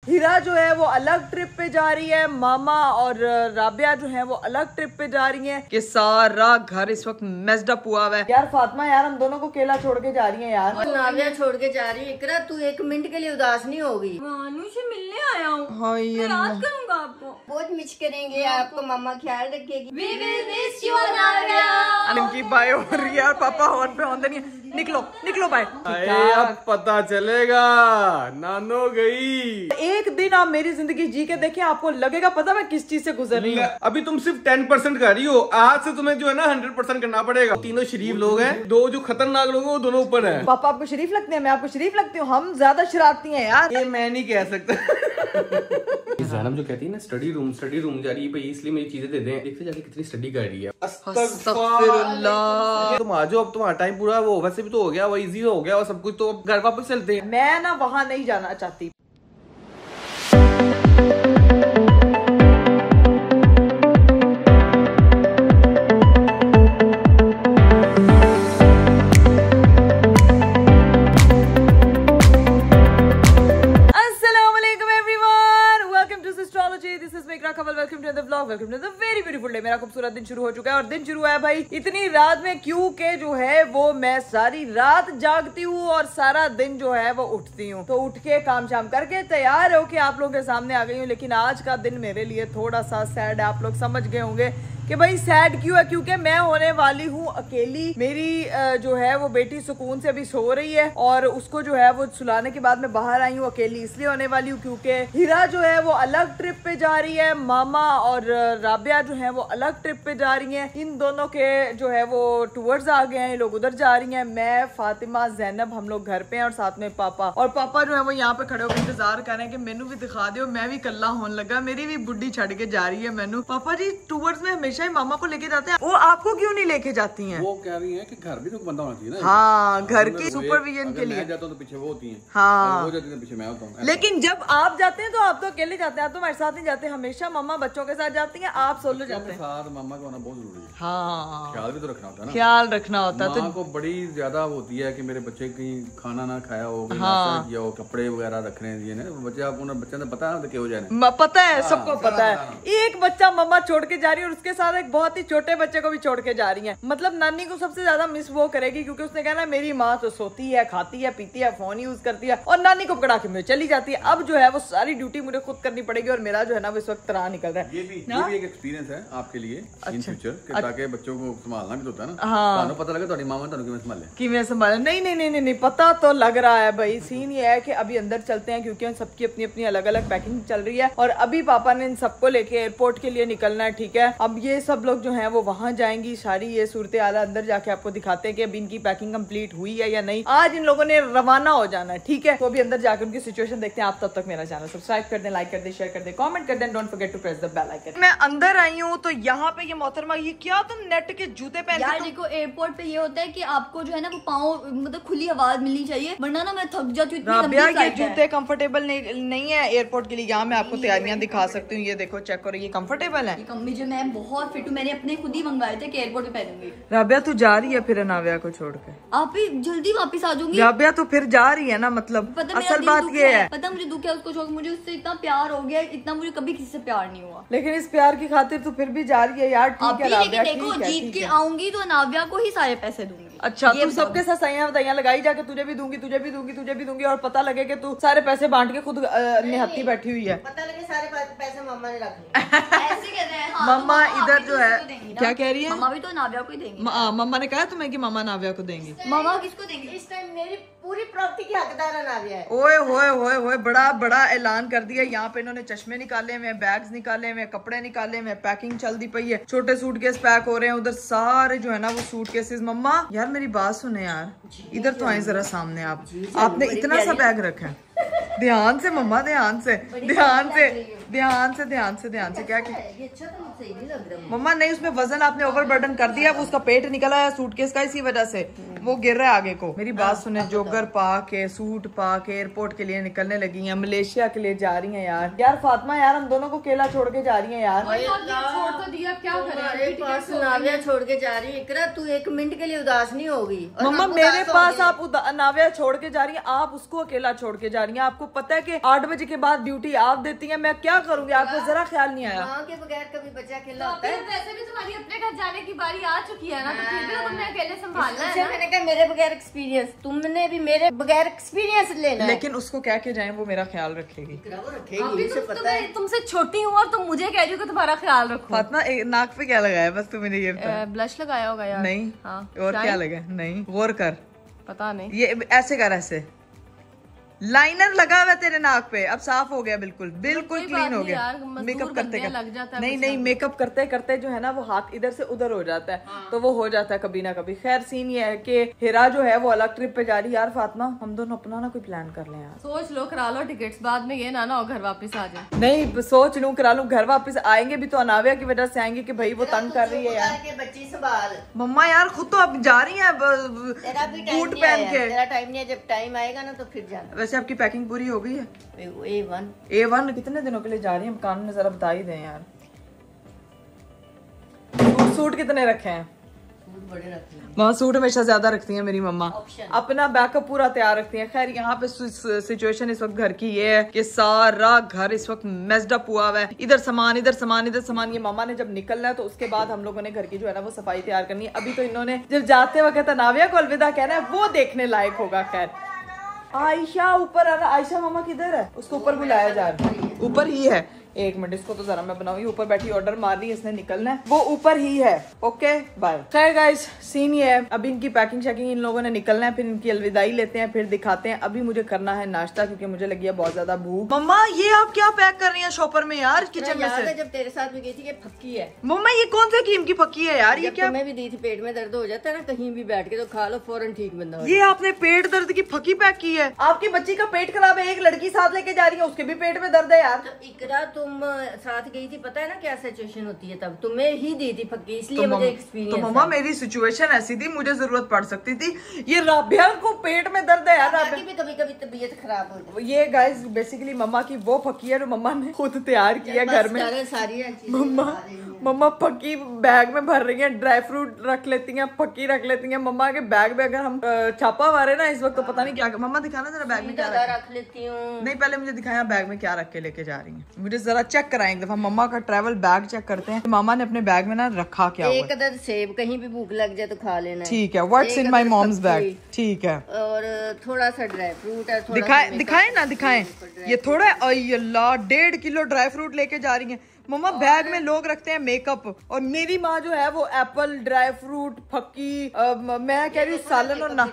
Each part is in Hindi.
हीरा जो है वो अलग ट्रिप पे जा रही है, मामा और राबिया जो है वो अलग ट्रिप पे जा रही है। कि सारा घर इस वक्त मेस्ड अप हुआ है। यार फातिमा यार हम दोनों को अकेला छोड़ के जा रही है यार। नाविया छोड़ के जा रही है। इकरा तू एक मिनट के लिए उदास नहीं होगी। मानू से मिलने आया हूँ, हाँ याद करूंगा आपको, बहुत मिस करेंगे आपको, मामा ख्याल रखेगी। We will miss you, नाविया। इनकी बाय हो रही है और पापा हॉर्न पे हॉर्न नहीं। निकलो निकलो बाय। अब पता चलेगा नानो गई। एक दिन आप मेरी जिंदगी जी के देखें, आपको लगेगा पता मैं किस चीज से गुजर रही हूँ। अभी तुम सिर्फ 10% कर रही हो, आज से तुम्हें जो है ना 100% करना पड़ेगा। तीनों शरीफ लोग हैं, दो जो खतरनाक लोग हैं वो दोनों ऊपर हैं। पापा आपको शरीफ लगते हैं, मैं आपको शरीफ लगती हूँ। हम ज्यादा शरारती हैं यार। ये मैं नहीं कह सकता। ज़ैनब जो कहती है ना स्टडी रूम जा रही है भाई, इसलिए मेरी चीजें दे दें। देखते जाके कितनी स्टडी कर रही है। अस्तगफिरुल्लाह। तुम आ जाओ, अब तुम्हारा टाइम पूरा वो वैसे भी तो हो गया, वो इजी हो गया और सब कुछ, तो अब घर वापस चलते हैं। मैं ना वहां नहीं जाना चाहती। मेरा खूबसूरत दिन शुरू हो चुका है और दिन शुरू है भाई इतनी रात में, क्योंकि जो है वो मैं सारी रात जागती हूँ और सारा दिन जो है वो उठती हूँ। तो उठ के काम शाम करके तैयार हो के आप लोगों के सामने आ गई हूँ। लेकिन आज का दिन मेरे लिए थोड़ा सा सैड है। आप लोग समझ गए होंगे कि भाई सैड क्यों है, क्योंकि मैं होने वाली हूँ अकेली। मेरी जो है वो बेटी सुकून से अभी सो रही है और उसको जो है वो सुलाने के बाद मैं बाहर आई हूँ अकेली। इसलिए होने वाली हूँ क्योंकि हीरा जो है वो अलग ट्रिप पे जा रही है, मामा और राबिया जो है वो अलग ट्रिप पे जा रही हैं। इन दोनों के जो है वो टूर्स आ गए हैं, लोग उधर जा रही हैं। मैं, फातिमा, ज़ैनब हम लोग घर पे हैं और साथ में पापा। और पापा जो है वो यहाँ पे खड़े होकर इंतजार कर रहे हैं कि मैनू भी दिखा दो, मैं भी कल्ला होने लगा, मेरी भी बुड्ढी छड़ के जा रही है मैनू। पापा जी टूर्स में हमेशा ही मामा को लेके जाते हैं, वो आपको क्यों नहीं लेके जाती हैं? वो कह रही हैं कि घर भी तो बंदा होना चाहिए ना। हाँ, घर की सुपरविजन के लिए। मैं जाता हूं तो पीछे वो होती हैं। हाँ, वो जाती हैं तो पीछे मैं होता हूं। लेकिन जब आप जाते हैं तो आप तो अकेले जाते हैं, आप तो हमारे साथ नहीं जाते। हमेशा मम्मा बच्चों के साथ जाती हैं, आप सोलो जाते हैं। साथ मम्मा का होना बहुत जरूरी है। हाँ, ख्याल भी तो रखना होता है ना। ख्याल रखना होता है। माँ को बड़ी ज्यादा होती है कि मेरे बच्चे कहीं खाना ना खाया हो, कहीं हाँ, नाश्ता किया हो, कपड़े वगैरह रख रहे हैं ना बच्चे। आप उन्हें बच्चे ने पता है कि हो जाए, पता है, सबको पता है। एक बच्चा मम्मा छोड़ के जा रही है और उसके साथ एक बहुत ही छोटे बच्चे को भी छोड़ के जा रही है। मतलब नानी को सबसे ज्यादा मिस वो करेगी, क्योंकि उसने कहना मेरी माँ तो सोती है, खाती है, पीती है, फोन यूज करती है और नानी को पकड़ा के मुझे चली जाती है। अब जो है वो सारी ड्यूटी मुझे खुद करनी पड़ेगी और मेरा जो है ना वो इस वक्त तरह निकल रहा है। ये भी एक एक्सपीरियंस है आपके लिए इन फ्यूचर, ताकि बच्चों को संभालना भी होता है ना। हाँ, पता लगे तुम्हारी मामा तुम्हें संभाले कि मैं संभाला। नहीं नहीं नहीं नहीं, पता तो लग रहा है भाई। सीन ये है कि अभी अंदर चलते हैं क्योंकि सबकी अपनी अपनी अलग अलग पैकिंग चल रही है और अभी पापा ने इन सबको लेके एयरपोर्ट के लिए निकलना है। ठीक है, अब ये सब लोग जो है वो वहां जाएंगी। सारी ये सूरत हाल अंदर जाके आपको दिखाते हैं कि अभी इनकी पैकिंग कंप्लीट हुई है या नहीं। आज इन लोगों ने रवाना हो जाना है। ठीक है, तो अभी अंदर जाकर उनकी सिचुएशन देखते हैं। आप तब तक मेरा चैनल सब्सक्राइब कर दें, लाइक कर दें, शेयर कर दें, कमेंट कर दें। Don't forget to press the bell icon. मैं अंदर आई हूँ तो यहाँ पे ये मोहतरमा, ये क्या तुम नेट के जूते पहन यार देखो, एयरपोर्ट पे ये होता है कि आपको जो है ना वो पाँव मतलब खुली आवाज मिलनी चाहिए, वरना ना मैं थक जाती हूँ। राबिया ये जूते कंफर्टेबल नहीं है एयरपोर्ट के लिए। यहाँ मैं आपको तैयारियां दिखा सकती हूँ। ये देखो, चेक करो, ये कंफर्टेबल है। मुझे मैं बहुत फिट हूँ, मैंने अपने खुद ही मंगवाए थे कि एयरपोर्ट पे पहनूंगी। राबिया तू जा रही है फिर नाविया को छोड़ के? आप ही जल्दी वापस आ जाऊंगी। राबिया तो फिर जा रही है ना, मतलब असल बात ये है। पता मुझे दुख है उसको छोड़, मुझे उससे इतना प्यार हो गया, इतना मुझे कभी किसी से प्यार नहीं हुआ। लेकिन इस प्यार की खातिर तू फिर भी जा रही है यार। ठीक है राबिया, देखो जीत के आऊंगी तो नाविया को ही सारे पैसे दूंगी। अच्छा, तू सबके साथ सैयां बधाइयां लगाई जाके, तुझे भी दूंगी, तुझे भी दूंगी, तुझे भी दूंगी, और पता लगे कि तू सारे पैसे बांट के खुद निहत्ती बैठी हुई है। पता लगे सारे पैसे मम्मा ने रख ऐसे कहते हैं। हाँ, मम्मा इधर जो है क्या कह रही है? मम्मा भी तो नाविया को ही देंगी। मम्मा ने कहा तुम्हें कि मम्मा नाविया को देंगी। मम्मा किसको देंगी? इस टाइम मेरी पूरी प्रॉपर्टी की हकदार है नाविया है। ओए होए होए होए, बड़ा बड़ा ऐलान कर दिया। यहाँ पे इन्होंने चश्मे निकाले हुए, बैग्स निकाले हुए, कपड़े निकाले हुए, पैकिंग चल दी पई है। छोटे सूटकेस पैक हो रहे हैं, उधर सारे जो है ना वो सूटकेसेस। मम्मा यार मेरी बात सुने यार, इधर तो आए जरा सामने। आपने इतना सा बैग रखा है? ध्यान से मम्मा, ध्यान से, ध्यान से, ध्यान से, ध्यान से, ध्यान से। क्या मम्मा? नहीं, उसमें वजन आपने ओवरबर्डन कर दिया, वो उसका पेट निकला है सूटकेस का, इसी वजह से वो गिर रहा है आगे को। मेरी बात सुने, जोगर पा के, सूट पा के एयरपोर्ट के लिए निकलने लगी हैं, मलेशिया के लिए जा रही हैं यार। यार फातिमा यार हम दोनों को अकेला छोड़ के जा रही हैं यार। छोड़ तो दिया, क्या करें? पास नाविया छोड़ के जा रही है। इकरा तू एक मिनट के लिए उदास नहीं होगी? मम्मा मेरे पास आप नाविया छोड़ के जा रही हैं, आप उसको अकेला छोड़ के जा रही हैं। आपको पता है कि 8 बजे के बाद ड्यूटी आप देती हैं, मैं क्या करूंगी, आपको जरा ख्याल नहीं आया। माँ के बगैर कभी बच्चा अकेला होता है? वैसे भी तुम्हारी अपने घर जाने की बारी आ चुकी है ना, तो फिर भी तो तुमने अकेले संभालना है ना। मैंने कहा मेरे बगैर एक्सपीरियंस, तुमने भी मेरे बगैर एक्सपीरियंस लेना है। लेकिन उसको कह के जाए वो मेरा ख्याल रखेगी। वो रखेगी, उसे पता है। तुमसे छोटी हूँ और तुम मुझे कह रही हो कि तुम्हारा ख्याल रखो। फातिमा नाक पे क्या लगाया? बस तुमने ये ब्लश लगाया होगा यार। नहीं हाँ, और क्या लगा? नहीं गौर कर, पता नहीं। ये ऐसे कर, ऐसे लाइनर लगा हुआ है तेरे नाक पे, अब साफ हो गया, बिल्कुल बिल्कुल क्लीन हो गया। मेकअप करते नहीं मेकअप करते करते जो है ना वो हाथ इधर से उधर हो जाता है। हाँ। तो वो हो जाता है कभी ना कभी। खैर सीन ये है कि हिरा जो है वो अलग ट्रिप पे जा रही है। यार फातिमा हम दोनों अपना ना कोई प्लान कर लें यार। सोच लो, करा लो टिकट्स, बाद में ये ना हो घर वापस आ जाए। नहीं सोच लूं, करा लूं, घर वापस आएंगे भी तो अनाविया की वजह से आएंगे कि भाई वो तंग कर रही है यार। बच्ची संभाल मम्मा यार खुद तो अब जा रही है बूट पहन के। तेरा टाइम नहीं है, जब टाइम आएगा ना तो फिर जाना। वैसे आपकी पैकिंग पूरी हो गई है? A1 कितने दिनों के लिए जा रही है? कान में जरा बता ही दें यार। सूट कितने रखे हैं? बड़े रखते हैं। वहाँ सूट हमेशा ज्यादा रखती हैं मेरी मम्मा, अपना बैकअप पूरा तैयार रखती हैं। खैर यहाँ पे सिचुएशन इस वक्त घर की ये है कि सारा घर इस वक्त मेस्ड अप हुआ है। इधर सामान इधर सामान इधर सामान। ये मामा ने जब निकलना है तो उसके बाद हम लोगों ने घर की जो है ना वो सफाई तैयार करनी है। अभी तो इन्होंने जब जाते वक्त नाविया को अलविदा कहना है, वो देखने लायक होगा। खैर आयशा ऊपर आ रहा। आयशा मामा किधर है? उसको ऊपर बुलाया जा रहा है। ऊपर ही है, एक मिनट इसको तो जरा मैं बनाऊंगी। ऊपर बैठी ऑर्डर मार रही है, इसने निकलना है, वो ऊपर ही है। Okay bye. खैर गाइस सीन ये है, अभी इनकी पैकिंग शैकिंग इन लोगों ने निकलना है, फिर इनकी अलविदाई लेते हैं, फिर दिखाते हैं। अभी मुझे करना है नाश्ता क्योंकि मुझे लगी है बहुत ज्यादा भूख। मम्मा ये आप क्या पैक कर रही हैं शॉपर में यार किचन में से? जब तेरे साथ में गई थी कि फक्की है। मम्मा ये कौन से कीम की फक्की है यार? ये क्या? मैं भी दी थी, पेट में दर्द हो जाता है ना कहीं भी बैठ के तो खा लो फौरन ठीक बंदा। ये आपने पेट दर्द की फक्की पैक की है? आपकी बच्ची का पेट खराब है, एक लड़की साथ लेके जा रही है, उसके भी पेट में दर्द है यार। तो इकरा तुम साथ गई थी, पता है ना क्या सिचुएशन होती है, तब तुम्हें ही दी थी फक्की, इसलिए मुझे एक्सपीरियंस। तो मम्मा मेरी सिचुएशन ऐसी थी, मुझे जरूरत पड़ सकती थी। ये राबिया को पेट में दर्द है यार। राबिया भी कभी कभी तबीयत खराब हो जाती है। ये गाइस बेसिकली मम्मा की वो फक्की है जो मम्मा ने खुद तैयार किया घर में। सारी मम्मा फक्की बैग में भर रही है, ड्राई फ्रूट रख लेती हैं, फक्की रख लेती हैं। मम्मा के बैग में अगर हम छापा मारे ना इस वक्त तो पता नहीं क्या। मम्मा दिखाना जरा बैग में क्या रख लेती हूँ। नहीं पहले मुझे दिखाया बैग में क्या रख के लेके जा रही है, मुझे जरा चेक कराएं एक दफा। मम्मा का ट्रैवल बैग चेक करते हैं मामा ने अपने बैग में ना रखा क्या। एक अदद सेब, कहीं भी भूख लग जाए तो खा लेना। ठीक है, what's in my moms bag. ठीक है, और थोड़ा सा ड्राई फ्रूट है। दिखाएं ना दिखाएं। ये थोड़ा अल्लाह 1.5 किलो ड्राई फ्रूट लेके जा रही है मम्मा। बैग में लोग रखते हैं मेकअप, और मेरी माँ जो है वो एप्पल, ड्राई फ्रूट, फक्की, मैं कह रही हूँ सालन और ना।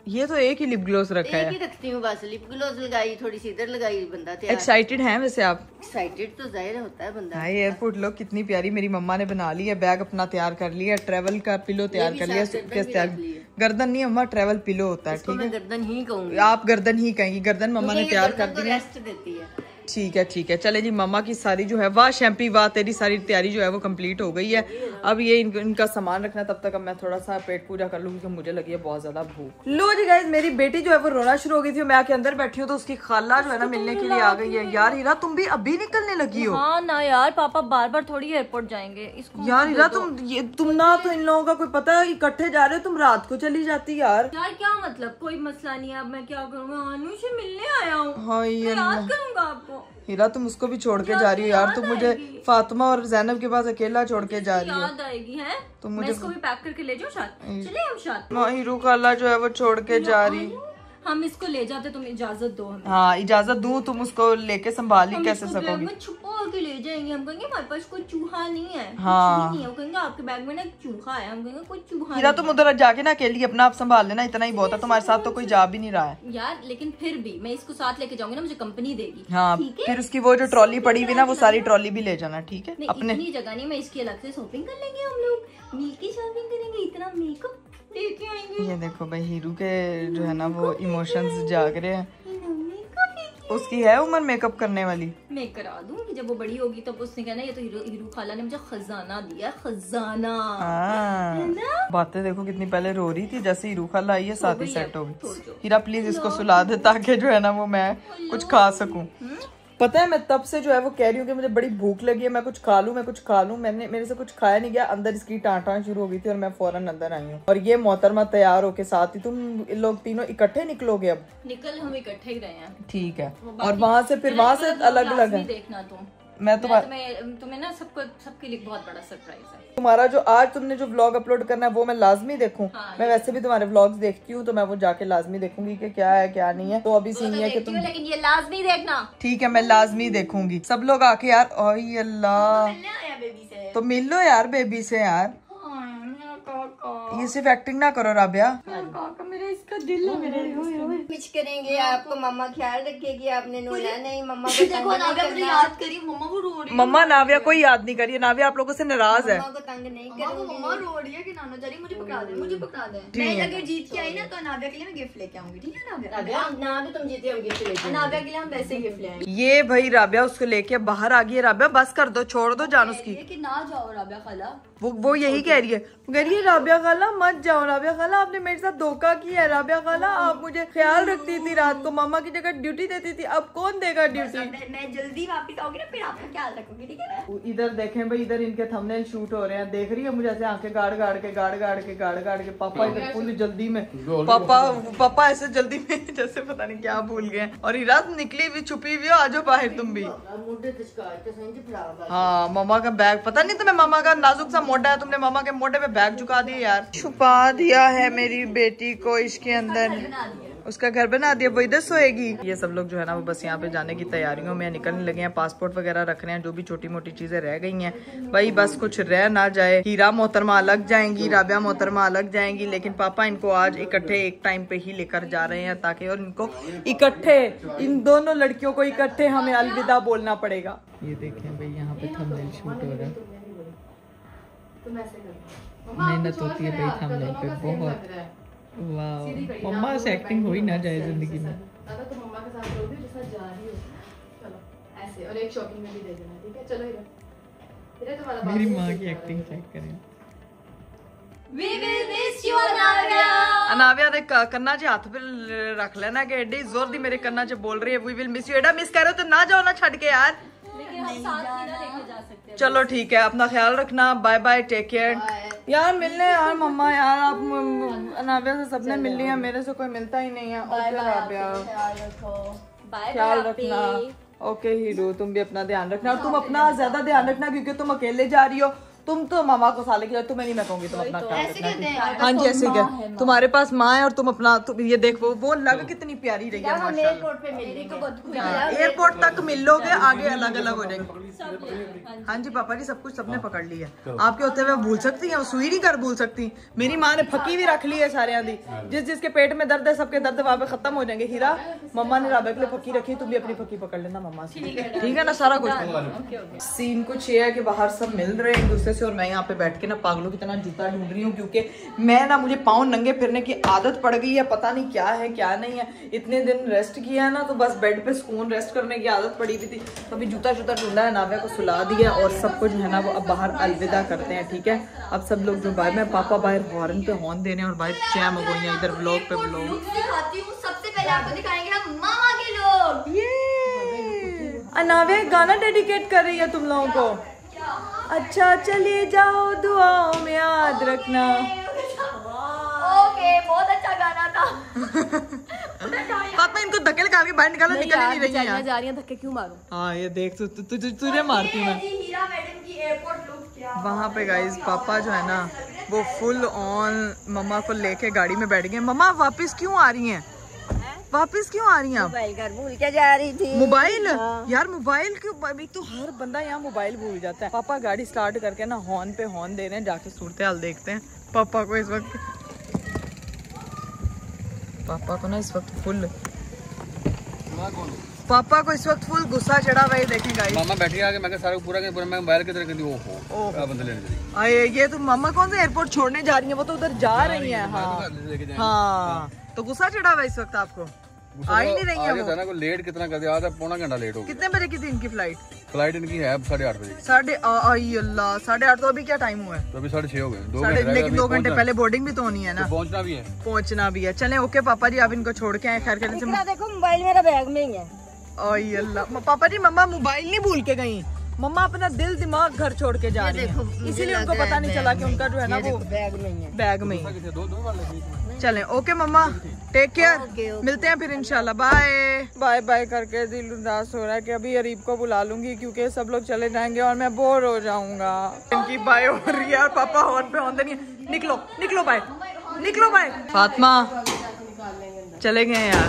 ये तो एक ही लिप ग्लोस रखा है। एक ही रखती हूँ बस, लिप ग्लोस लगाई, थोड़ी सी इधर लगाई, बंदा तैयार। एक्साइटेड हैं वैसे आप? एक्साइटेड तो जाहिर होता है बंदा। एयरपोर्ट लोग कितनी प्यारी मेरी मम्मा ने बना ली है। बैग अपना तैयार कर लिया, ट्रेवल का पिलो तैयार कर लिया, सूटकेस तैयार। गर्दन नहीं मम्मा, ट्रेवल पिलो होता है। ठीक है, गर्दन ही कहूँगी। आप गर्दन ही कहेंगी, गर्दन मम्मा ने तैयार कर दी है। देती है। ठीक है ठीक है, चले जी। मम्मा की सारी जो है वाह शैम्पी वाह तेरी सारी तैयारी जो है वो कंप्लीट हो गई है। अब ये इनका सामान रखना, तब तक अब मैं थोड़ा सा पेट पूजा कर लूँ क्योंकि मुझे लगी है बहुत ज्यादा भूख। लो जी गाइस, मेरी बेटी जो है वो रोना शुरू हो गई थी। मैं आके अंदर बैठी हूँ तो उसकी खाला जो है ना मिलने के लिए आ गई है। यार हीरा तुम भी अभी निकलने लगी हो? हाँ ना यार, पापा बार बार थोड़ी एयरपोर्ट जाएंगे। इसको यार हीरा तुम ना तो इन लोगों का कोई पता है इकट्ठे जा रहे हो, तुम रात को चली जाती यार। यार क्या मतलब, कोई मसला नहीं है। अब मैं क्या करूँगा, आनू से मिलने आया हूँ। हाँ याद करूँगा आपको। हीरा तुम उसको भी छोड़ के जा रही हो यार। तुम मुझे फातिमा और जैनब के पास अकेला छोड़ के जा रही हो। याद आएगी है तो मुझे इसको भी पैक करके ले जाओ साथ। चले हम साथ। हीरू खाला जो है वो छोड़ के जा रही। हम इसको ले जाते, तुम इजाजत दो हमें। हाँ इजाजत दूं, तुम उसको लेके संभाल ही कैसे सकोगी? छुपा के ले जाएंगे। हम कहेंगे हमारे पास कोई चूहा नहीं है। हाँ नहीं है। वो कहेंगे आपके बैग में ना चूहा है। हम कहेंगे कोई चूहा हीरा तुम उधर जाके ना अकेली अपना आप संभाल लेना, इतना ही बहुत है। तुम्हारे साथ तो कोई जा भी नहीं रहा है यार। लेकिन फिर भी मैं इसको साथ लेके जाऊंगी ना, मुझे कंपनी देगी। हाँ फिर उसकी वो जो ट्रॉली पड़ी हुई ना वो सारी ट्रॉली भी ले जाना। ठीक है, अपने इतनी जगह नहीं, मैं इसकी अलग से शॉपिंग कर लेंगे। हम लोग मिलके शॉपिंग करेंगे, इतना मेकअप लेके आएंगे। ये देखो भाई हीरू के जो है ना वो इमोशंस जाग रहे हैं। उसकी है उम्र मेकअप करने वाली। मैं करा दूंगी, जब वो बड़ी होगी तब उसने कहना ये तो हीरू खाला ने मुझे खजाना दिया, खजाना। बातें देखो कितनी पहले रो रही थी, जैसे हीरू खाला आई है साथ ही सेट होगी। हीरा प्लीज इसको सुला दे ताकि जो है ना वो मैं कुछ खा सकूं। पता है मैं तब से जो है वो कह रही हूँ कि मुझे बड़ी भूख लगी है, मैं कुछ खा लूँ, मैं कुछ खा लूँ। मेरे से कुछ खाया नहीं गया, अंदर इसकी टाँटाँ शुरू हो गई थी और मैं फौरन अंदर आई हूँ। और ये मोहतरमा तैयार होके साथ ही, तुम लोग तीनों इकट्ठे निकलोगे अब? निकल हम इकट्ठे ही रहे हैं। ठीक है। और वहाँ से फिर वहाँ से अलग अलग है। देखना तुम, मैं तुम्हें ना सबके लिए बहुत बड़ा सरप्राइज है। तुम्हारा जो आज तुमने जो व्लॉग अपलोड करना है वो मैं लाजमी देखूं। हाँ, मैं वैसे भी तुम्हारे व्लॉग्स देखती हूँ, तो मैं वो जाके लाजमी देखूंगी कि क्या है क्या नहीं है। तो अभी सीन है कि तुम, लेकिन ये लाजमी देखना। ठीक है, मैं लाजमी देखूंगी। सब लोग आके यार, ओए अल्लाह, बेबी से तो मिल लो यार बेबी से यार। ये सिर्फ एक्टिंग ना करो राबिया। मेरा इसका दिल है मेरे। कुछ करेंगे आपको, मम्मा ख्याल रखेगी, आपने नोना नहीं मम्मा को देखो नाविया मुझे याद करी, मम्मा वो रो रही है। मम्मा नाविया कोई याद नहीं करिए, नाविया आप लोगों से नाराज है। मम्मा को तंग नहीं करूंगी। मम्मा रो रही है कि नाना जा रही, मुझे पकड़ा दे, मुझे पकड़ा दे। मैं अगर जीत के आई ना तो नाविया के लिए मैं गिफ्ट लेके आऊंगी, ठीक है नाविया? ना भी तुम जीते हम गिफ्ट लेके नाविया के लिए हम वैसे गिफ्ट ले आएंगे। ये भाई राबिया उसको लेके बाहर आ गई है। राबिया बस कर दो, छोड़ दो जान उसकी। कि ना जाओ राबिया खाला, वो यही कह रही है, कह रही है राबिया खाला मत जाओ। राबिया खाला आपने मेरे साथ धोखा किया है। राबिया खाला आप मुझे ख्याल रखती थी, रात को मम्मा की जगह ड्यूटी देती थी, अब कौन देगा ड्यूटी? मैं जल्दी वापस आऊंगी ना, फिर आपका ख्याल रखूंगी, ठीक है ना? इधर देखें भाई, इधर इनके थंबनेल शूट हो रहे हैं। देख रही है मुझे ऐसे आंखें गाड़ गाड़ के पापा इधर फुल जल्दी में, पापा ऐसे जल्दी में जैसे पता नहीं क्या भूल गए। और रात निकली हुई छुपी हुई हो, आ जाओ बाहर तुम भी। हाँ मम्मा का बैग, पता नहीं तुम्हें मामा का नाजुक सा मोटा है, तुमने मामा के मोटे पे बैग झुका दिया यार। छुपा दिया है मेरी बेटी को इसके अंदर, उसका घर बना दिया, वो इधर सोएगी। ये सब लोग जो है ना वो बस यहाँ पे जाने की तैयारियों में निकलने लगे हैं, पासपोर्ट वगैरह रख रहे हैं, जो भी छोटी मोटी चीजें रह गई हैं भाई बस कुछ रह ना जाए। हीरा मोहतरमा अलग जाएंगी, राबिया मोहतरमा अलग जाएंगी, लेकिन पापा इनको आज इकट्ठे एक टाइम पे ही लेकर जा रहे हैं ताकि और इनको इकट्ठे, इन दोनों लड़कियों को इकट्ठे हमें अलविदा बोलना पड़ेगा। ये देखें भाई यहाँ पे थंबनेल शूट हो रहा है, मेहनत होती है भाई थंबनेल पे बहुत। वाह मम्मा से एक्टिंग हो ही ना जाए जिंदगी में। तो मम्मा के साथ रहोगे जिस साथ जा रही हो, चलो ऐसे। और एक शॉपिंग में भी दे देना, ठीक है? चलो इधर तुम्हारा मेरी माँ की एक्टिंग चेक करें। We will miss you, अनाविया। अनाविया ने कन्ना जी हाथ पे रख लेना कि एडी जोर दी मेरे कन्ना च बोल रही है वी विल मिस यू। एडा मिस कर रहे हो तो ना जाओ ना छड़ के यार। लेकिन हम साथ नहीं ना लेके जा सकते। चलो ठीक है, अपना ख्याल रखना, बाय बाय, टेक केयर यार। मिलने यार मम्मा यार, आप अनाविया से सबने मिल लिया, मेरे से कोई मिलता ही नहीं है। ओके राबिया ख्याल रखना। ओके हीरो तुम भी अपना ध्यान रखना, और तुम अपना ज्यादा ध्यान रखना क्योंकि तुम अकेले जा रही हो। तुम तो मामा को साले की, तुम्हें नहीं मैं कहूंगी, तुम अपना ख्याल रखना। हाँ जी ऐसे क्या, तुम्हारे पास माँ है और तुम अपना ये देखो वो लग कितनी प्यारी रही है माशाल्लाह। एयरपोर्ट तक मिल लोगे, आगे अलग अलग हो जाएंगे। हाँ जी पापा जी सब कुछ सबने पकड़ लिया, आपके होते हुए भूल सकती है, सुई नहीं कर भूल सकती। मेरी माँ ने फकी भी रख ली है सारे आंधी, जिसके पेट में दर्द है सबके दर्द वहाँ पे खत्म हो जाएंगे। हीरा मम्मा ने राबिया के लिए फकी रखी, तुम भी अपनी फकी पकड़ लेना मम्मा से, ठीक है ना? सारा कुछ सीन कुछ ये है कि बाहर सब मिल रहे हैं एक दूसरे से, और मैं यहाँ पे बैठ के ना पागलों की तरह जूता ढूंढ रही हूँ क्योंकि मैं ना, मुझे पाँव नंगे फिरने की आदत पड़ गई है, पता नहीं क्या है क्या नहीं है। इतने दिन रेस्ट किया है ना तो बस बेड पे सुकून रेस्ट करने की आदत पड़ी हुई थी, तो अभी जूता ढूंढा है, नाविया को सुला दिया और सब कुछ है ना वो अब बाहर अलविदा करते हैं, ठीक है? अब सब लोग जो बाहर में, पापा बाहर हॉर्न पे हॉर्न दे रहे हैं और बाहर चैम हो गई है, इधर व्लॉग पे व्लॉग दिखाती हूँ। सबसे पहले आपको दिखाएंगे हम मामा के लोग। ये अनाविया गाना डेडिकेट कर रही है तुम लोगों को। अच्छा चलिए जाओ, दुआओं में याद रखना। ओके बहुत अच्छा गाना था। पापा इनको धक्के लगा के बाहर निकालो, निकल नहीं रही है यार। जा रही है, धक्के क्यों मारूं? हाँ ये देख तुझे मारती हूँ मैं। हीरा मैडम की एयरपोर्ट लुक क्या वहाँ पे गाइस पापा जो है ना वो फुल ऑन मम्मा को लेके गाड़ी में बैठ गए। मम्मा वापस क्यों आ रही हैं? वापस क्यों आ रही हैं? मोबाइल घर भूल के जा रही थी। मोबाइल? यार मोबाइल क्यों? अभी तो हर बंदा यहाँ मोबाइल भूल जाता है। पापा गाड़ी स्टार्ट करके ना हॉर्न पे हॉर्न दे रहे हैं, जाके सूरत हाल देखते हैं। पापा को इस वक्त फुल गुस्सा चढ़ा हुआ है, देखें गाइस। मामा बैठी आके मैं सारा पूरा मैं मोबाइल की तरह कहती ओहो क्या बंदे लेने चली। आए ये तो मामा कौन सा एयरपोर्ट छोड़ने जा रही है, वो तो उधर जा रही है। हाँ तो गुस्सा चढ़ा हुआ इस वक्त आपको? आ ही नहीं रही है वो। ना लेट कितना कर दिया, पौना घंटा लेट हो गया। कितने बजे की थी इनकी फ्लाइट? फ्लाइट इनकी है 8:30 बजे। 8:30 तो अभी क्या टाइम हुआ है? तो अभी 6:30 हो गए, लेकिन 2 घंटे पहले बोर्डिंग भी तो होनी है ना। पहुंचना भी है। चले ओके पापा जी आप इनको छोड़ के आए, खैर करने से। देखो मोबाइल मेरा बैग में ही है। ओए अल्लाह। पापा जी मम्मा मोबाइल नहीं भूल के गई, मम्मा अपना दिल दिमाग घर छोड़ के जा रही है, इसीलिए उनको पता नहीं चला कि उनका जो है ना वो बैग में ही। चलें ओके मम्मा, टेक केयर, मिलते हैं फिर इंशाल्लाह, बाय बाय बाय करके दिल उदास हो रहा है कि अभी अरीब को बुला लूंगी क्योंकि सब लोग चले जाएंगे और मैं बोर हो जाऊंगा। इनकी बाय हो रही है और पापा हॉर्न पे हॉर्न नहीं है। निकलो निकलो बाय, निकलो बाय। फातिमा चले गए यार,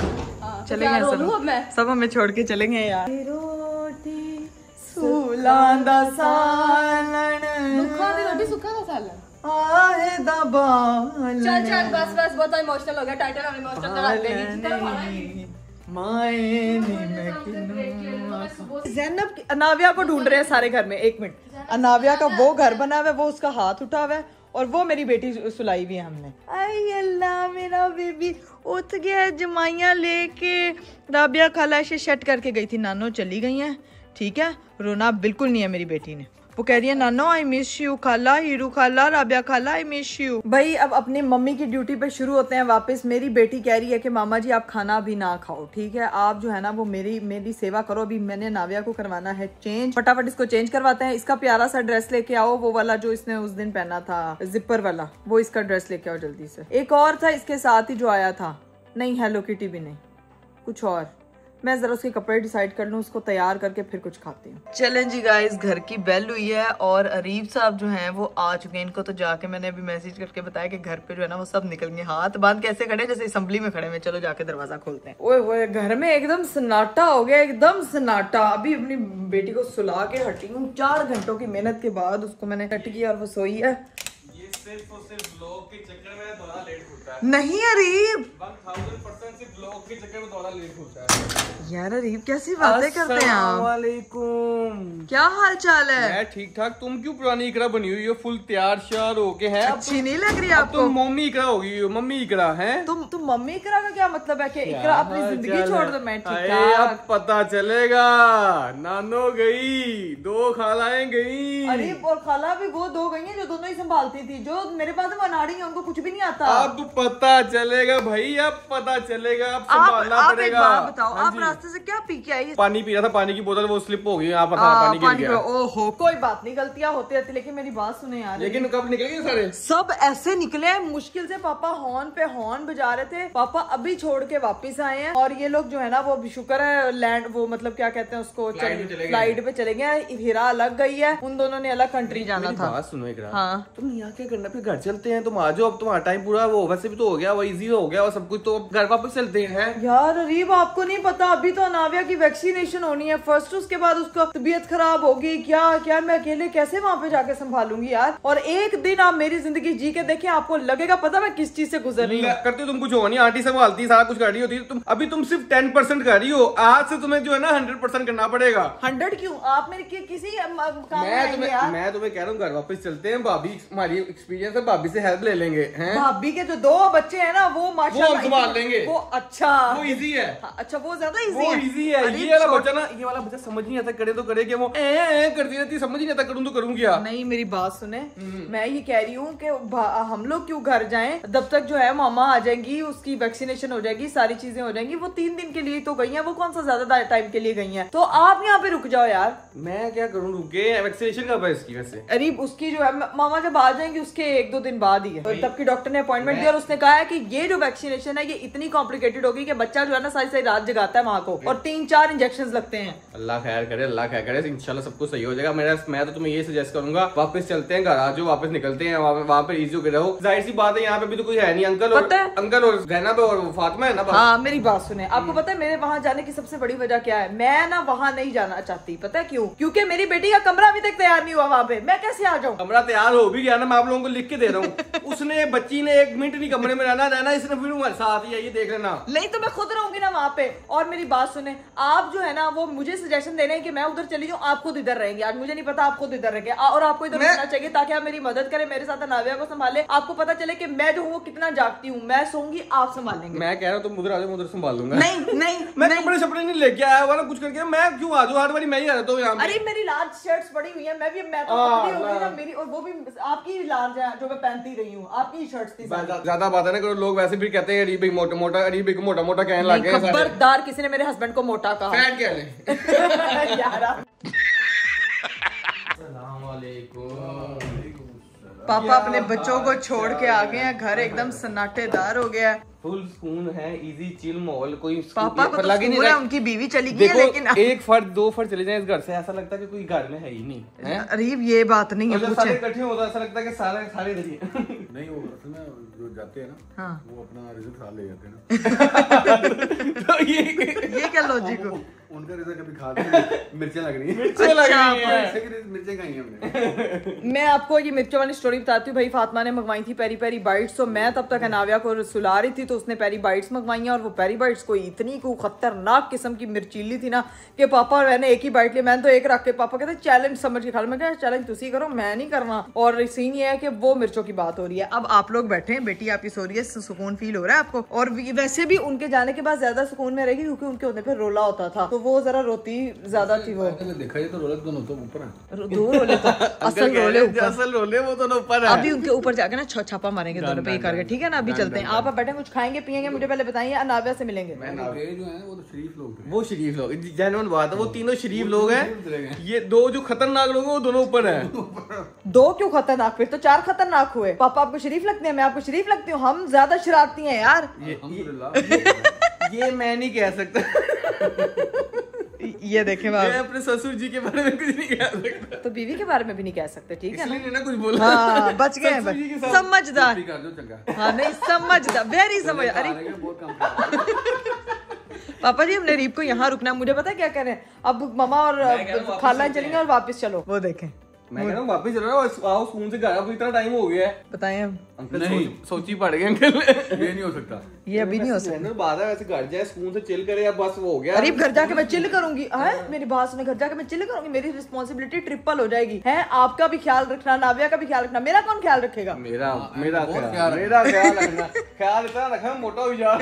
चले गए सब हमें छोड़ के चले गए यार। रोटी सुलांदा सालन, रोटी सुखा था सालन। आहे दबाल चल चल बस बस, बहुत इमोशनल हो गया, टाइटल और इमोशनल लगा देगी। ज़ैनब अनाविया को ढूंढ रहे हैं सारे घर में। एक मिनट, अनाविया का वो घर बना हुआ है, वो उसका हाथ उठा हुआ है और वो मेरी बेटी सुलाई हुई है हमने। आई अल्लाह, मेरा बेबी उठ गया, जमाइयाँ लेके राबिया खाला से शट करके गई थी, नानो चली गई हैं, ठीक है। रोना बिल्कुल नहीं है मेरी बेटी ने, वो कह रही है नानो आई मिस यू खाला, हीरू खाला, राबिया खाला आई मिस यू। भाई अब अपनी मम्मी की ड्यूटी पे शुरू होते हैं वापस। मेरी बेटी कह रही है कि मामा जी आप खाना भी ना खाओ, ठीक है, आप जो है ना वो मेरी सेवा करो। अभी मैंने नाविया को करवाना है चेंज, फटाफट इसको चेंज करवाते हैं। इसका प्यारा सा ड्रेस लेके आओ, वो वाला जो इसने उस दिन पहना था जिपर वाला, वो इसका ड्रेस लेके आओ जल्दी से। एक और था इसके साथ ही जो आया था, नहीं हेलो किटी भी नहीं, कुछ और। मैं जरा उसके कपड़े डिसाइड कर लूँ, उसको तैयार करके फिर कुछ खाती हूँ। चलें जी गाइस, घर की बेल हुई है और अरीब साहब जो हैं वो आ चुके हैं। इनको तो जाके मैंने अभी मैसेज करके बताया कि घर पे जो है ना वो सब निकल गए, हाथ बांध के ऐसे खड़े जैसे असेंबली में खड़े हुए। चलो जाके दरवाजा खोलते हैं। ओए ओए, घर में एकदम सन्नाटा हो गया, एकदम सन्नाटा। अभी अपनी बेटी को सुला के हटी हूँ, 4 घंटों की मेहनत के बाद उसको मैंने हट किया और वो सोई है। सिर्फ और सिर्फ ब्लॉग के चक्कर में दौरा लेट होता है। नहीं अरीब, 1000% सिर्फ ब्लॉग के चक्कर में दौरा लेट होता है। यार अरीब कैसी बातें करते हैं आप। वालेकुम, क्या हाल चाल है? मैं ठीक ठाक। तुम क्यों पुरानी इकरा बनी हुई हो, फुल तैयार श्यार होके है? अच्छी नहीं लग रही अब आपको? तुम मम्मी इकरा होगी हो, मम्मी इकरा है। तुम मम्मी इकरा का क्या मतलब है कि इकरा अपनी जिंदगी छोड़ दो। मैं ठीक अब पता चलेगा। नानो गई, 2 खालाएं गई। अरीब और खाला भी वो 2 गई हैं जो दोनों ही संभालती थी। जो मेरे पास वो अनाड़ी है, उनको कुछ भी नहीं आता। अब पता चलेगा भाई, अब पता चलेगा, अब संभालना आप पड़ेगा। एक बात बताओ, आप रास्ते से क्या पी के आई? पानी पी रहा था, पानी की बोतल वो स्लिप हो गई, यहाँ पर पानी गिर गया। ओहो, कोई बात नहीं, गलतियां होती रहती, लेकिन मेरी बात सुने यार। लेकिन कब निकलेंगे सारे? सब ऐसे निकले हैं मुश्किल से। पापा हॉर्न पे हॉर्न बजा रहे थे, पापा अभी छोड़ के वापिस आए हैं। और ये लोग जो है ना वो शुक्र है लैंड, वो मतलब क्या कहते हैं उसको, फ्लाइट पे चले गए। हीरा अलग गई है, उन दोनों ने अलग कंट्री जाना था। बात सुनो इकरा, हाँ, तुम यहाँ क्या करना, फिर घर चलते हैं। तुम आ जाओ, अब तुम्हारा टाइम पूरा वो वैसे भी तो हो गया, वो इजी हो गया और सब कुछ, तो घर वापस चलते हैं। यार अरीब आपको नहीं पता, अभी तो अनाविया की वैक्सीनेशन होनी है फर्स्ट, उसके बाद उसका तबीयत खराब होगी। क्या क्या मैं अकेले कैसे वहाँ पे जाके संभालूंगी यार। और एक दिन आप मेरी जिंदगी जी के देखें, आपको लगेगा पता मैं किस चीज से गुजर रही हूँ। करते हो तुम कुछ हो नहीं, आंटी संभालती सारा कुछ कर रही होती है। अभी तुम सिर्फ 10% कर रही हो, आज से तुम्हें जो है ना 100% करना पड़ेगा। 100 क्यों? आप मेरे किसी मैं तुम्हें कह रहा हूँ घर वापस चलते हैं। भाभी हमारी एक्सपीरियंस है, भाभी से हेल्प ले लेंगे। भाभी के जो 2 बच्चे हैं ना वो माशाल्लाह संभाल लेंगे। वो अच्छा, वो इजी है। अच्छा वो ज्यादा इजी है। ये वाला बच्चा ना, ये वाला बच्चा समझ नहीं आता, करे तो करे क्या, वो करती रहती, समझ नहीं आता करूँ तो करूँ क्या। नहीं मेरी बात सुने, मैं ये कह रही हूँ कि हम लोग क्यों घर जाएं, जब तक जो है मामा आ जाएंगी, उसकी वैक्सीनेशन हो जाएगी, सारी चीजें हो जाएंगी। वो 3 दिन के लिए तो गई है, वो कौन सा ज्यादा टाइम के लिए गई है, तो आप यहाँ पे रुक जाओ यार। मैं क्या करूँ, रुके? वैक्सीनेशन कब है इसकी वैसे? अरीब उसकी जो है मामा जब आ जाएंगे उसके 1-2 दिन बाद ही है, तो तब की डॉक्टर ने अपॉइंटमेंट दिया और उसने कहा है कि ये जो वैक्सीनेशन है ये इतनी कॉम्प्लिकेटेड होगी कि बच्चा जो है ना सारी रात जगाता है माँ को, और 3-4 इंजेक्शन लगते हैं। अल्लाह खैर करे, अल्लाह खैर करे, इंशाल्लाह सब कुछ सही हो जाएगा। मैं तो तुम्हें ये सजेस्ट करूंगा, वापस चलते हैं, घर आ जाओ, वापस निकलते हैं, वहाँ पे इजी होकर रहो। जाहिर सी बात है, यहाँ पे भी तो कोई है नहीं। अंकल और ज़ैनब और फातिमा है ना। हाँ मेरी बात सुने, आपको पता है मेरे वहाँ जाने की सबसे बड़ी वजह क्या है? मैं ना वहाँ नहीं जाना चाहती, पता है क्यों? क्योंकि मेरी बेटी का कमरा अभी तक तैयार नहीं हुआ वहाँ पे, मैं कैसे आ जाऊँ? कमरा तैयार हो भी गया ना, मैं आप लोगों को लिख के दे रहा हूँ। उसने बच्ची ने 1 मिनट नहीं कमरे में रहना, इसने फिर हमारे साथ ही, ये देख लेना। नहीं तो मैं खुद रहूंगी ना वहाँ पे। और मेरी बात सुने, आप जो है ना वो मुझे सजेशन दे रहे हैं कि मैं उधर चली जाऊँ, आप खुद इधर रहेंगे। आज मुझे नहीं पता, आप खुद इधर रहेंगे और आपको इधर रहना चाहिए ताकि आप मेरी मदद करें, मेरे साथ नाविया को संभाले। आपको पता चले कि मैं जो हूँ कितना जागती हूँ। मैं सोऊंगी, आप संभालेंगे। मैं कह रहा हूँ तुम उधर आ जाओ, उधर संभाल लूंगा। नहीं मैं कपड़े शपड़े नहीं लेके आया हुआ ना कुछ करके, मैं क्यों आ जाऊँ? हर बारी मैं ही आ जाता हूँ यहाँ। अरे मेरी लार्ज शर्ट्स पड़ी हुई है, मैं तो पतली हो गई ना मेरी, और वो भी आपकी लार्ज है जो मैं पहनती रही हूँ, आपकी शर्ट्स थी। ज्यादा ज्यादा बात ना करो, लोग वैसे भी कहते हैं अरीब भाई मोटा मोटा, अरीब भाई को मोटा मोटा कहने लग गए। खबरदार किसी ने मेरे हस्बैंड को मोटा कहा। फैट क्या ले यार अस्सलामुअलैकुम। पापा अपने बच्चों को छोड़ के आ गए हैं, घर एकदम सन्नाटेदार हो गया है। फुल सुकून है, इजी चिल माहौल, कोई पापा को तो लग ही नहीं सुकून है, रहा। उनकी बीवी चली गई है, देखो लेकिन एक फर्द दो फर्द चले जाए इस घर से, ऐसा लगता है कि कोई घर में है ही नहीं है। अरीब ये बात नहीं है, और जब पूछे। सारे इकट्ठे होता है ऐसा लगता है कि सारे इधर ही हैं। नहीं, वो असल में जो जाते हैं ना, हाँ। वो अपना रिजल्ट साथ ले जाते हैं ना। तो ये क्या लॉजिक हो? उनका रिजल्ट कभी खाते नहीं, मिर्चें लग रही हैं। मिर्चें लग रही हैं। ऐसे की मिर्चें खाई हैं हमने। मैं आपको ये मिर्चों वाली स्टोरी बताती हूँ। भाई फातिमा ने मंगवाई थी पेरी पेरी बाइट्स, तो मैं तब तक अनाविया को सुला रही थी, तो उसने पेरी बाइट्स मंगवाई हैं, और वो पेरी बाइट्स कोई इतनी को खतरनाक किस्म की मिर्चीली थी ना कि पापा और मैंने एक ही बाइट ली। मैंने तो एक रख के, पापा कहते चैलेंज समझ के खा लो। मैं क्या चैलेंज तुसी करो, मैं नहीं करना। और सीन ये है कि वो मिर्चों की बात हो रही है। अब आप लोग बैठे हैं, बेटी आपकी सो रही है, सुकून फील हो रहा है आपको। और वैसे भी उनके जाने के बाद ज्यादा सुकून में रहेगी, क्योंकि उनके होने पे रोला होता था, तो वो जरा रोती ज्यादा थी। वो देखा जाए तो रोलक दोनों तो ऊपर है, दो रोले तो असल रोले ऊपर, असल रोले वो दोनों ऊपर है। अभी उनके ऊपर जाके ना छापा मारेंगे दोनों पे करके, ठीक है ना। अभी चलते हैं, आप बैठे कुछ खाएंगे पियेंगे, मुझे पहले बताइए। अनाविया से मिलेंगे। जो है वो तो शरीफ लोग थे। वो शरीफ लोग, जेन्युइन बात है, वो तीनों शरीफ लोग हैं। ये दो जो खतरनाक लोग हैं वो दोनों ऊपर हैं। दो क्यों खतरनाक, फिर तो चार खतरनाक हुए। पापा आपको शरीफ लगते हैं, मैं आपको शरीफ लगती हूँ, हम ज्यादा शरारती हैं यार। ये मैं नहीं कह सकता। ये देखे मैं अपने ससुर जी के बारे में कुछ नहीं कह सकता, तो बीवी के बारे में भी नहीं कह सकते, ठीक है ना। इसलिए ना कुछ बोला। हाँ बच गए ससुर जी के साथ समझदार। कर दो चंगा। हाँ नहीं समझदार, वेरी समझ। अरे बहुत कम। पापा जी हमने रीप को यहाँ रुकना है, मुझे पता है क्या कह रहे हैं। अब ममा और खाला चलेंगे और वापस चलो। वो देखें, मैं कह रहा हूँ वापस चलो ना, आओ स्कूल से घर, इतना टाइम हो गया है। बताएं हम। अंकल नहीं। सोची पड़ गए अंकल। ये नहीं हो सकता। ये अभी नहीं हो सकता। बात है, वैसे घर जाए स्कूल से चिल करे, अब बस वो हो गया। अरे घर जाके मैं चिल करूंगी, है मेरी बात सुने, घर जाके मैं चिल करूंगी, मेरी रिस्पॉन्सिबिलिटी ट्रिपल हो जाएगी। है आपका भी ख्याल रखना, नाविया का भी ख्याल रखना, मेरा कौन ख्याल रखेगा? मेरा बहुत ख्याल रखना, ख्याल इतना रखना मोटा हो जाओ।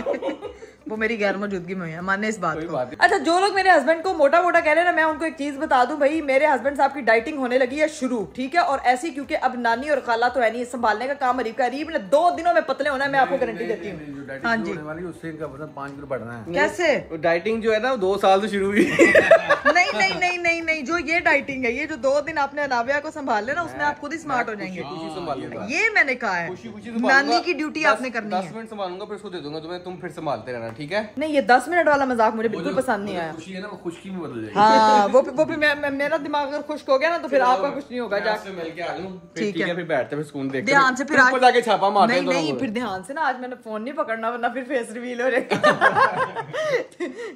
वो मेरी गैर मौजूदगी में हुई है, माने इस बात कोई को। बात नहीं। अच्छा, जो लोग मेरे हस्बैंड को मोटा मोटा कह रहे हैं ना, मैं उनको एक चीज बता दूं भाई, मेरे हस्बैंड साहब की डाइटिंग होने लगी है शुरू, ठीक है। और ऐसी क्योंकि अब नानी और खाला तो है नहीं, संभालने का काम अरीब का। अरीब ने 2 दिनों में पतले होना है, मैं आपको गारंटी देती हूँ। हाँ जी, उससे इनका वजन 5 किलो बढ़ना है। कैसे? डाइटिंग जो है ना 2 साल से शुरू हुई। नहीं नहीं नहीं नहीं नहीं, जो ये डाइटिंग है, ये जो 2 दिन आपने अनाविया को संभाल लेना, उसमें आप खुद ही स्मार्ट हो जाएंगे। खुशी संभालूंगा, ये मैंने कहा है, नानी की ड्यूटी आपने करनी 10 है। मिनट संभालूंगा, फिर उसको दे दूंगा तुम्हें, तुम फिर संभालते रहना, ठीक है। नहीं, ये 10 मिनट वाला मजाक मुझे बिल्कुल पसंद नहीं आया। खुशी है ना, वो खुशकी में बदल जाएगी। हाँ वो भी मेरा दिमाग अगर खुश्क हो गया ना, तो फिर आपका कुछ नहीं होगा। जाके मिल के आ लूं, ठीक है। फिर बैठते हैं स्कूल देखते ध्यान से, फिर ऊपर जाके छापा मारते हैं नहीं नहीं, दोनों फिर ध्यान से ना, आज मैंने फोन नहीं पकड़ना, वरना फिर फेस रिवील हो जाएगा।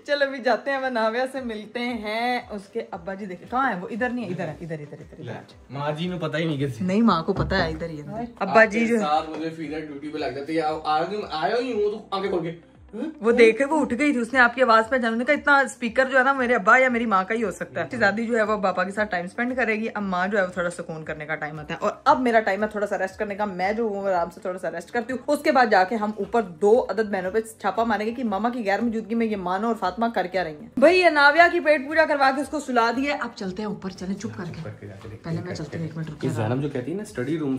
चलो अभी जाते हैं, नाविया से मिलते हैं। उसके अब्बा जी देखे कहाँ है वो? इधर नहीं है, इधर है, इधर इधर इधर इधर। माँ जी में पता ही नहीं किसी। नहीं, माँ को पता है, इधर ही है। अब्बा जी जो साथ मुझे फीडर ड्यूटी पे लग जाती है, आया ही हूँ तो आगे खोल के वो देखे, वो उठ गई थी, उसने आपकी आवाज पे जानने का इतना स्पीकर जो है ना, मेरे अब्बा या मेरी माँ का ही हो सकता है। दादी जो है वो पापा के साथ टाइम स्पेंड करेगी, अब माँ जो है वो थोड़ा सुकून करने का टाइम आता है, और अब मेरा टाइम है थोड़ा सा रेस्ट करने का। मैं जो हूँ आराम से थोड़ा सा रेस्ट करती हूँ, उसके बाद जाके हम ऊपर 2 अदद बहनों पे छापा मारेंगे कि मामा की गैर मौजूदगी में ये मानो और फातिमा कर क्या रही है। भाई ये नाविया की पेट पूजा करवा के उसको सुला दिए, अब चलते हैं ऊपर। चले चुप करके, पहले मैं चलती हूँ, 1 मिनट रुकिए। जैनब जो कहती है ना स्टडी रूम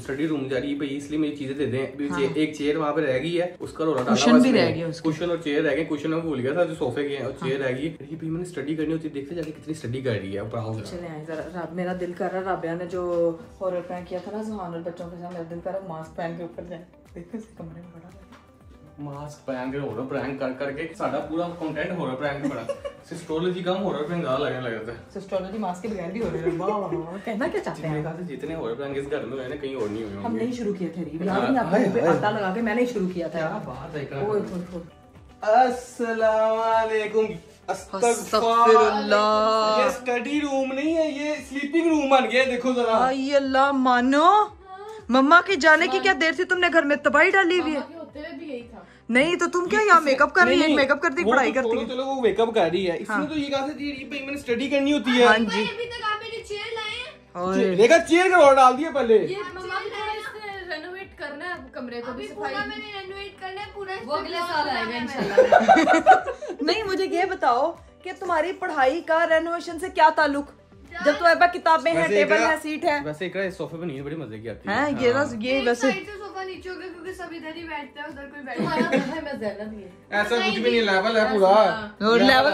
जा रही है भाई, इसलिए मेरी चीजें दे दें। एक चेयर वहाँ पे रह गई है, उसका रोला डाला, कुशन भी रह गया, कुशन और चेयर रह गए। कुशन मैं भूल गया था, जो सोफे के और चेयर रह गई। भाई मैंने स्टडी करनी होती है, देखते जाके कितनी स्टडी कर रही है। चले आए जरा, मेरा दिल कर रहा है राबिया ने जो हॉरर प्रैंक किया था ना सुहान और बच्चों के साथ, मेरा दिल कर रहा है मास्क पहन के ऊपर जाए। देखो इस कमरे में बड़ा मास्क पहन के हॉरर प्रैंक कर करके साਡਾ पूरा कंटेंट हॉरर प्रैंक बड़ा। सिस्टोलॉजी कम हॉरर प्रैंक ज्यादा लगने लगा था। सिस्टोलॉजी मास्क के बगैर भी हो रही है। वाह वाह वाह, कहना क्या चाहते हैं? मेरे जितने हॉरर प्रैंक इस घर में हुए ना, कहीं और नहीं हुए हम होंगे। नहीं शुरू किए थे रीब, याद नहीं आपको? पे आटा लगा के मैंने ही शुरू किया था। क्या बात है। ओए ओए अस्सलाम वालेकुम। अस्तगफिरुल्लाह। ये स्टडी रूम नहीं है, ये स्लीपिंग रूम बन गया। देखो जरा। आई अल्लाह, मानो मम्मा के जाने की क्या देर थी, तुमने घर में तबाही डाली हुई है। नहीं तो तुम क्या यहाँ मेकअप कर रही है? मेकअप करती पढ़ाई करती है। चलो वो मेकअप कर रही है, इसमें तो ये कहा था भाई मैंने स्टडी करनी होती है। हाँ जी, अभी तक आप मेरी चेयर लाए हैं। देखा चेयर का डाल दिया पहले। ये मम्मा ने थोड़ा इससे रेनोवेट करना है कमरे को, भी सफाई मैंने रेनोवेट करना है पूरा। वो अगले साल आएगा इंशाल्लाह। नहीं मुझे ये बताओ कि तुम्हारी पढ़ाई का रेनोवेशन से क्या ताल्लुक, जब तुम्हारे पास किताबें हैं, टेबल है, सीट है। वैसे इकरा इस सोफे पे नींद बड़ी मजे की आती है। हैं ये वैसे सोफा नीचे हो गया क्योंकि सब इधर ही बैठते हैं, उधर कोई बैठता है। मैं ज़ैनब ही है। ऐसा कुछ भी नहीं, लेवल है पूरा।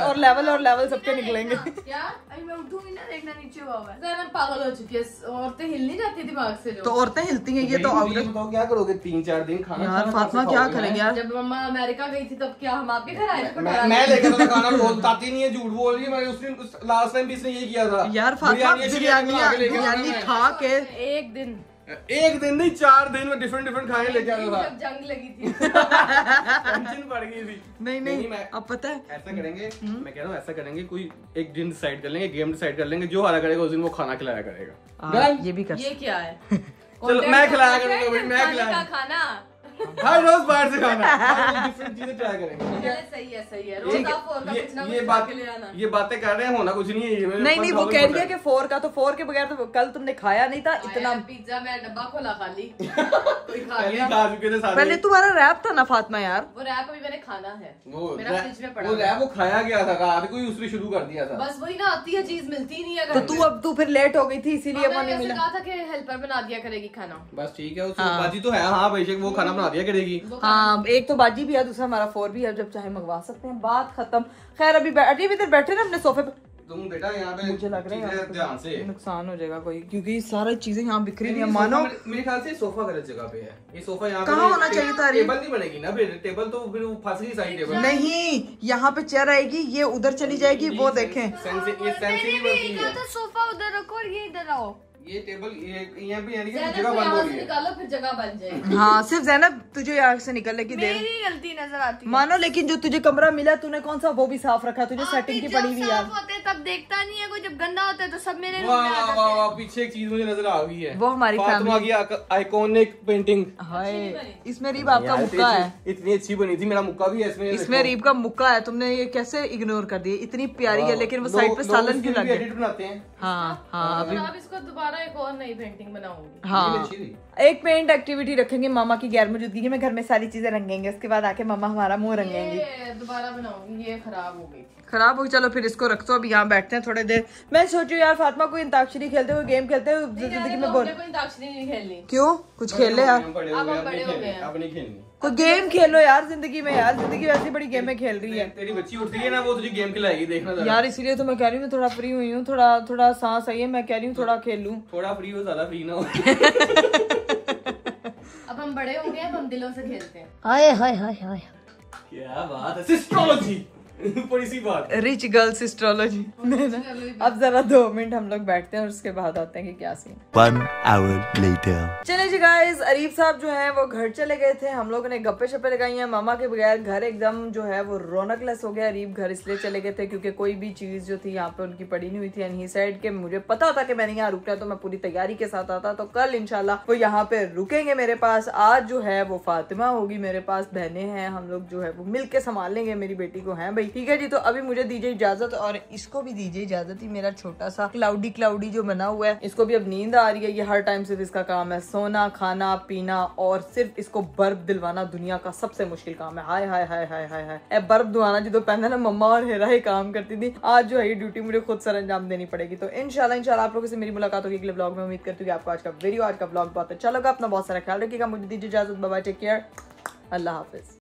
और लेवल सबके निकलेंगे। क्या अभी मैं उठूंगी ना, देखना नीचे हुआ है। ज़ैनब पागल हो चुकी है, औरतें हिल नहीं जाती दिमाग से। तो औरतें हिलती हैं, ये तो बताओ क्या करोगे 3-4 दिन खाना? यार फातिमा क्या करेंगे यार? जब मम्मा अमेरिका गई थी तब क्या हम आपके घर आए थे? मैं लेकर तो खाना रोज बताती नहीं है, झूठ बोल रही है। मैंने उस दिन लास्ट टाइम भी इसने यही किया था यार फातिमा बिरयानी खा के एक दिन नहीं 4 दिन में डिफरेंट खाने लेके आया था। जब जंग लगी थी टेंशन पड़ गई थी। नहीं अब पता है ऐसा करेंगे, मैं कह रहा हूँ ऐसा करेंगे, कोई एक दिन डिसाइड कर लेंगे, गेम डिसाइड कर लेंगे, जो हारा करेगा उस दिन वो खाना खिलाया करेगा। ये भी कर। ये क्या है? चलो मैं खिलाया करूंगा भाई, मैं खिलाया खाना हर रोज बाहर से खाना, डिफरेंट चीजें ट्राई करेंगे। सही है रोज आप फोर का कुछ ना कुछ खा के ले आना। ये बातें कर रहे हैं, होना कुछ नहीं है। नहीं वो कह रही है कि 4 का, तो 4 के बगैर तो कल तुमने खाया नहीं था इतना। पिज्जा मैं डब्बा खोला खाली पहले खा चुके थे सारे। पहले तुम्हारा रैप था ना फातिमा यार? वो रैप अभी मैंने खाना है, वो मेरा फ्रिज में पड़ा वो रैप वो खाया गया था, रात को ही उसने शुरू कर दिया था। बस वही ना, आती है चीज मिलती नहीं है। तो तू फिर लेट हो गई थी इसीलिए वो नहीं मिला। कहा था कि हेल्पर बना दिया करेगी खाना। बस ठीक है, उसकी बाजी तो है। हाँ बेशक वो खाना बना दिया करेगी। हाँ एक तो बाजी भी है, दूसरा हमारा 4 भी है, जब चाहे मंगवा सकते हैं, बात खत्म। खैर अभी इधर बैठे ना अपने सोफे पे। तुम बेटा यहाँ पे मुझे लग रहा है ध्यान से नुकसान हो जाएगा कोई, क्योंकि सारी चीजें यहाँ बिखरी हुई है। मानो मेरे ख्याल से सोफा गलत जगह पे है। ये सोफा यहाँ कहाँ होना चाहिए था? टेबल नहीं बनेगी ना फिर, टेबल तो फिर फंस गई सारी टेबल। नहीं यहाँ पे चेयर आएगी, ये उधर चली जाएगी, वो देखें। ये सेंस ही बनती है। सोफा उधर रखो और ये इधर आओ। ये टेबल यहाँ पे यानी कि जगह बंद हो रही है। निकालो फिर जगह बन जाएगी। हाँ सिर्फ ज़ैनब तुझे यहाँ से निकलने की देर। मेरी गलती नजर आती है। मानो लेकिन जो तुझे कमरा मिला तूने कौन सा वो भी साफ रखा, तुझे सेटिंग की पड़ी हुई यार। होते तब देखता नहीं है कोई, जब गंदा होता है तो सब मेरे रूम वाह में आ वाह जाते वाह हैं। वाह, पीछे एक चीज मुझे नजर आ गई है। वो हमारी फातिमा की आइकॉनिक पेंटिंग। हाय इसमें रीब आपका मुक्का है। इतनी अच्छी बनी थी, मेरा मुक्का भी है इसमें रीब का मुक्का है, तुमने ये कैसे इग्नोर कर दिया? इतनी प्यारी है लेकिन वो साइड पे सालन क्यों लग गया? बनाते हैं। हाँ हाँ अभी अब इसको दोबारा एक और नई पेंटिंग बनाऊंगी। हाँ एक पेंट एक्टिविटी रखेंगे मामा की गैर मौजूदगी में, घर में सारी चीजें रंगेंगे, उसके बाद आके मामा हमारा मुंह रंगेंगे। दोबारा बनाऊंगी, ये खराब हो गई थी। खराब हो, चलो फिर इसको रख दो, अभी यहाँ बैठते हैं थोड़ी देर। मैं सोचू यार फातिमा कोई अंताक्षरी खेलते हुए, गेम खेलते हुए जिंदगी में बोल। कोई अंताक्षरी नहीं खेलनी। क्यों कुछ खेल ले यार, अब हम बड़े हो गए हैं। अब नहीं खेलनी। कोई गेम खेलो यार जिंदगी में। यार जिंदगी वैसी बड़ी गेमें खेल रही है। तेरी बच्ची उठती है ना, वो तुझे गेम खिलाएगी, देखना जरा। यार इसीलिए तो मैं कह रही हूँ थोड़ा फ्री हुई हूँ, थोड़ा सांस आई है, मैं कह रही हूँ थोड़ा खेल लूँ। थोड़ा फ्री हो, ज्यादा फ्री ना हो। अब हम बड़े हो गए, अब हम दिलों से खेलते हैं। हाय हाय हाय हाय। क्या बात है, सिस्ट्रोलॉजी बड़ी सी बात। Rich girls astrology. अब जरा 2 मिनट हम लोग बैठते हैं और उसके बाद आते हैं कि क्या सीन। 1 hour later. चले जी गाइस, अरीफ साहब जो हैं वो घर चले गए थे, हम लोगों ने गप्पे शप्पे लगाई हैं। मामा के बगैर घर एकदम जो है वो रौनकलेस हो गया। अरीफ घर इसलिए चले गए थे क्योंकि कोई भी चीज जो थी यहाँ पे उनकी पड़ी नहीं हुई थी। एंड ही सेड के मुझे पता था कि मैंने यहाँ रुकना है तो मैं पूरी तैयारी के साथ आता, तो कल इंशाल्लाह वो यहाँ पे रुकेंगे मेरे पास। आज जो है वो फातिमा होगी मेरे पास, बहनें हैं, हम लोग जो है वो मिल के संभाल लेंगे मेरी बेटी को। है भाई ठीक है जी, तो अभी मुझे दीजिए इजाजत और इसको भी दीजिए इजाजत। ही मेरा छोटा सा क्लाउडी जो बना हुआ है, इसको भी अब नींद आ रही है। ये हर टाइम सिर्फ इसका काम है सोना, खाना, पीना और सिर्फ इसको बर्फ दिलवाना दुनिया का सबसे मुश्किल काम है। हाय हाय हाय हाय हाय हाय। बर्फ दुआना जो पहले ना मम्मा और हेरा ही काम करती थी, आज जो है ये ड्यूटी मुझे खुद सर अंजाम देनी पड़ेगी। तो इंशाल्लाह आप लोगों से मेरी मुलाकात होगी अगले ब्लॉग में। उम्मीद करती हूँ कि आपको आज का वीडियो, आज का ब्लॉग बहुत अच्छा लगा। अपना बहुत सारा ख्याल रखिएगा। मुझे दीजिए इजाजत, बाय बाय, टेक केयर, अल्लाह हाफिज।